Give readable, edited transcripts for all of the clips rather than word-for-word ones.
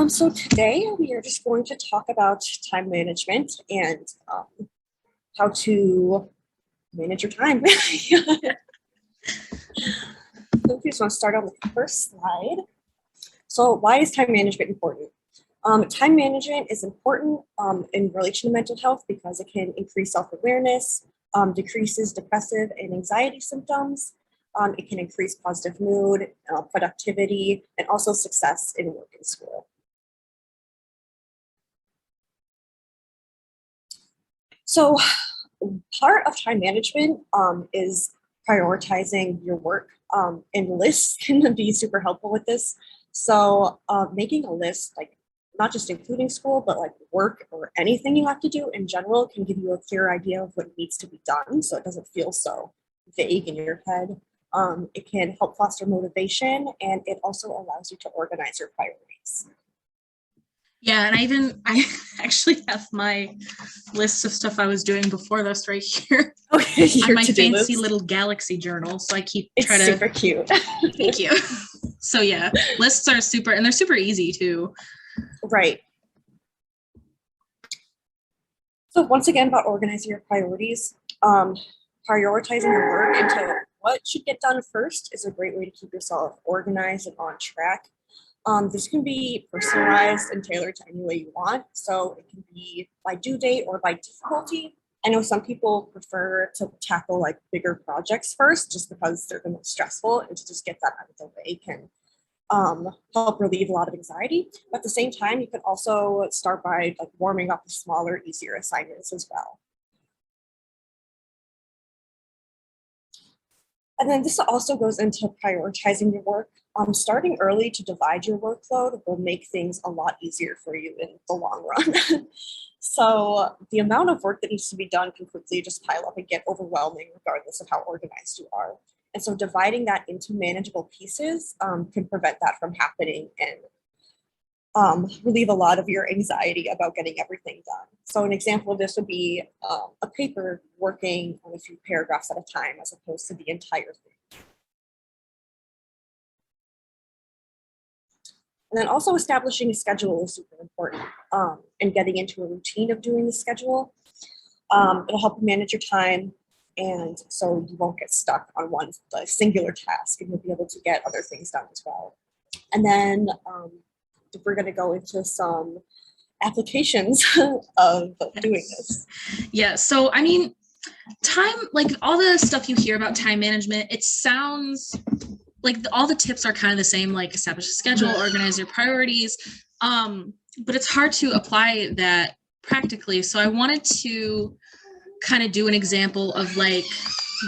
So today we are just going to talk about time management and how to manage your time. So we just want to start on the first slide. So why is time management important? Time management is important in relation to mental health because it can increase self-awareness, decreases depressive and anxiety symptoms. It can increase positive mood, productivity, and also success in work and school. So part of time management is prioritizing your work, and lists can be super helpful with this. So making a list, like not just including school, but like work or anything you have to do in general can give you a clear idea of what needs to be done. So it doesn't feel so vague in your head. It can help foster motivation, and it also allows you to organize your priorities. Yeah, and I actually have my list of stuff I was doing before this right here. Okay, on my fancy little galaxy journal. So I keep trying to. It's super cute. Thank you. So yeah, lists are super, and they're super easy too. Right. So once again, about organizing your priorities, prioritizing your work into what should get done first is a great way to keep yourself organized and on track. This can be personalized and tailored to any way you want. So it can be by due date or by difficulty. I know some people prefer to tackle like bigger projects first just because they're the most stressful, and to just get that out of the way can help relieve a lot of anxiety. But at the same time, you can also start by like warming up with smaller, easier assignments as well. And then this also goes into prioritizing your work. Starting early to divide your workload will make things a lot easier for you in the long run. So the amount of work that needs to be done can quickly just pile up and get overwhelming regardless of how organized you are. And so dividing that into manageable pieces can prevent that from happening and relieve a lot of your anxiety about getting everything done. So an example of this would be a paper working on a few paragraphs at a time as opposed to the entire thing. And then also establishing a schedule is super important, and getting into a routine of doing the schedule. It'll help you manage your time, and so you won't get stuck on one singular task, and you'll be able to get other things done as well. And then we're going to go into some applications of doing this. Yeah, so I mean, time, like all the stuff you hear about time management, it sounds like all the tips are kind of the same, like establish a schedule, organize your priorities, but it's hard to apply that practically. So I wanted to kind of do an example of like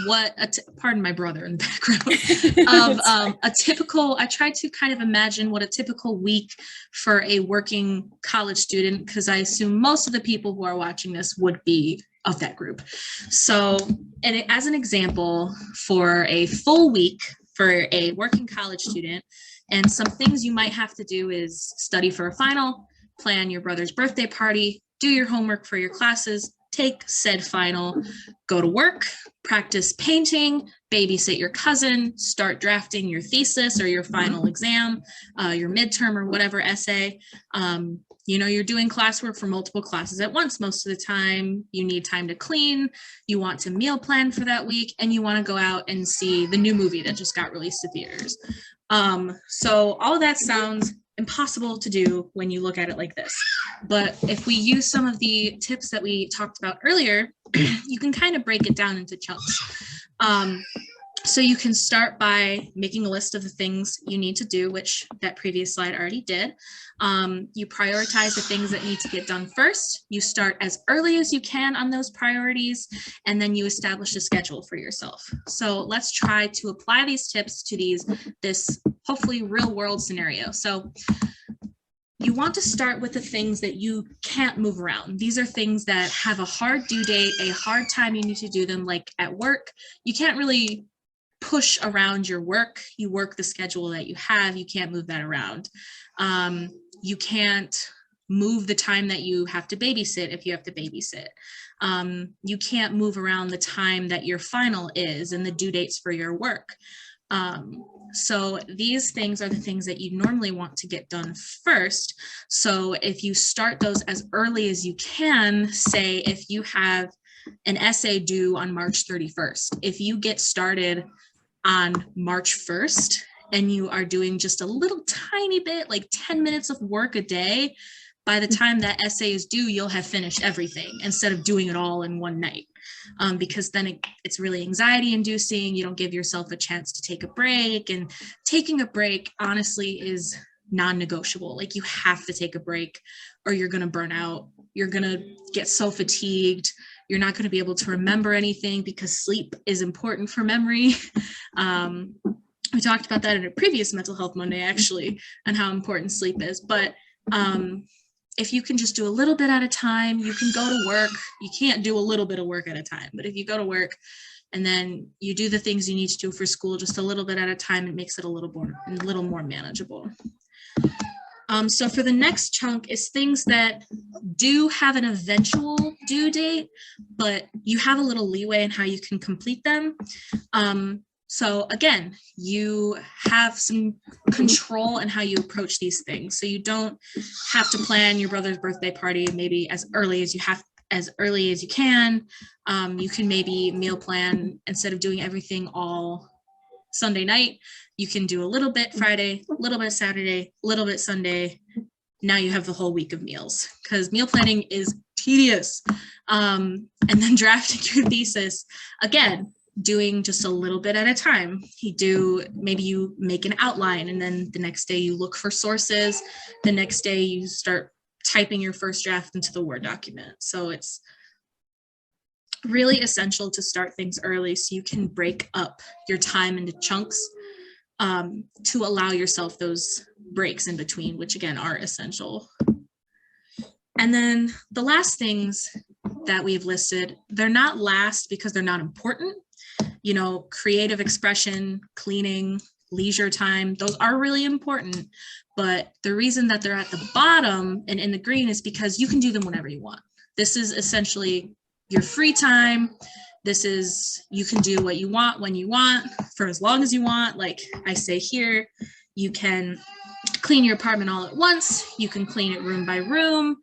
what pardon my brother in the background of a typical, I tried to kind of imagine what a typical week for a working college student, because I assume most of the people who are watching this would be of that group. So, and as an example, for a full week for a working college student, and some things you might have to do is study for a final, plan your brother's birthday party, do your homework for your classes, take said final, go to work, practice painting, babysit your cousin, start drafting your thesis or your final exam, your midterm or whatever essay. You know, you're doing classwork for multiple classes at once most of the time. You need time to clean, you want to meal plan for that week, and you want to go out and see the new movie that just got released to theaters. So all of that sounds impossible to do when you look at it like this. But if we use some of the tips that we talked about earlier, you can kind of break it down into chunks. So you can start by making a list of the things you need to do, which that previous slide already did. You prioritize the things that need to get done first. You start as early as you can on those priorities, and then you establish a schedule for yourself. So let's try to apply these tips to this hopefully real world scenario. So you want to start with the things that you can't move around. These are things that have a hard due date, a hard time you need to do them, like at work. You can't really push around your work. You work the schedule that you have. You can't move that around. You can't move the time that you have to babysit if you have to babysit. You can't move around the time that your final is and the due dates for your work. So these things are the things that you normally want to get done first. So if you start those as early as you can, say if you have an essay due on March 31st, if you get started on March 1st and you are doing just a little tiny bit, like 10 minutes of work a day, by the time that essay is due, you'll have finished everything instead of doing it all in one night. Because then it's really anxiety inducing. You don't give yourself a chance to take a break, and taking a break honestly is non-negotiable. Like, you have to take a break or you're going to burn out. You're going to get so fatigued. You're not going to be able to remember anything because sleep is important for memory. We talked about that in a previous Mental Health Monday, actually, and how important sleep is. But if you can just do a little bit at a time, you can go to work. You can't do a little bit of work at a time, but if you go to work and then you do the things you need to do for school just a little bit at a time, it makes it a little more manageable. So for the next chunk is things that do have an eventual due date, but you have a little leeway in how you can complete them. So again, you have some control in how you approach these things. So you don't have to plan your brother's birthday party maybe as early as you can. You can maybe meal plan instead of doing everything all Sunday night. You can do a little bit Friday, a little bit Saturday, a little bit Sunday. Now you have the whole week of meals, because meal planning is tedious. And then drafting your thesis, again, doing just a little bit at a time. Maybe you make an outline, and then the next day you look for sources. The next day you start typing your first draft into the Word document. So it's really essential to start things early so you can break up your time into chunks, to allow yourself those breaks in between, which again are essential. And then the last things that we've listed, they're not last because they're not important. You know, creative expression, cleaning, leisure time, those are really important. But the reason that they're at the bottom and in the green is because you can do them whenever you want. This is essentially your free time. You can do what you want when you want for as long as you want. Like I say here, you can clean your apartment all at once. You can clean it room by room.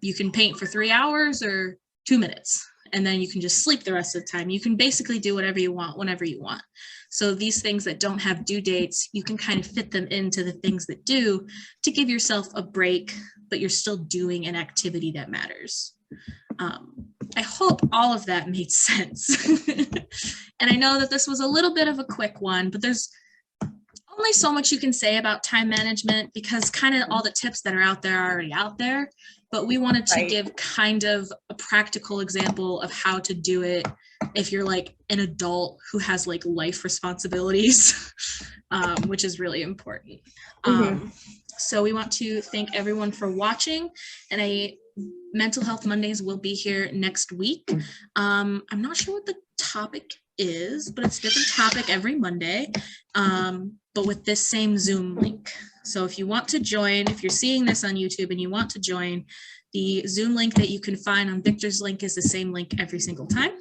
You can paint for 3 hours or 2 minutes, and then you can just sleep the rest of the time. You can basically do whatever you want, whenever you want. So these things that don't have due dates, you can kind of fit them into the things that do to give yourself a break, but you're still doing an activity that matters. I hope all of that made sense. And I know that this was a little bit of a quick one, but there's only so much you can say about time management because kind of all the tips that are out there are already out there. But we wanted to give kind of a practical example of how to do it if you're like an adult who has like life responsibilities, which is really important. So we want to thank everyone for watching, and Mental Health Mondays will be here next week. I'm not sure what the topic is, but it's a different topic every Monday, but with this same Zoom link. So if you want to join, if you're seeing this on YouTube and you want to join, the Zoom link that you can find on Victor's link is the same link every single time.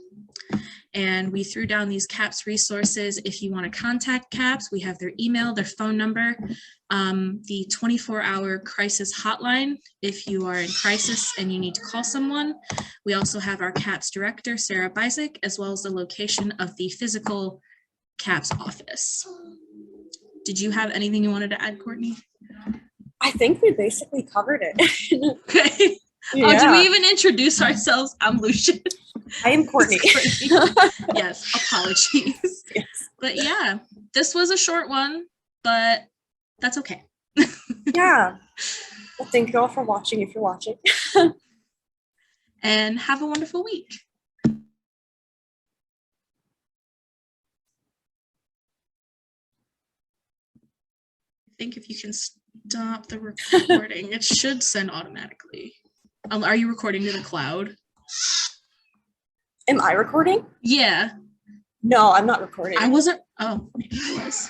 And we threw down these CAPS resources. If you want to contact CAPS, we have their email, their phone number, the 24-hour crisis hotline if you are in crisis and you need to call someone. We also have our CAPS director, Sarah Bizik, as well as the location of the physical CAPS office. Did you have anything you wanted to add, Courtney? I think we basically covered it. Okay. Yeah. Oh, did we even introduce ourselves? I'm Lucian. I am Courtney. Yes, apologies. Yes. But yeah, this was a short one, but that's okay. Yeah. Well, thank you all for watching if you're watching. And have a wonderful week. I think if you can stop the recording, it should send automatically. Are you recording to the cloud? Am I recording? Yeah. No, I'm not recording. I wasn't. Oh, maybe I was.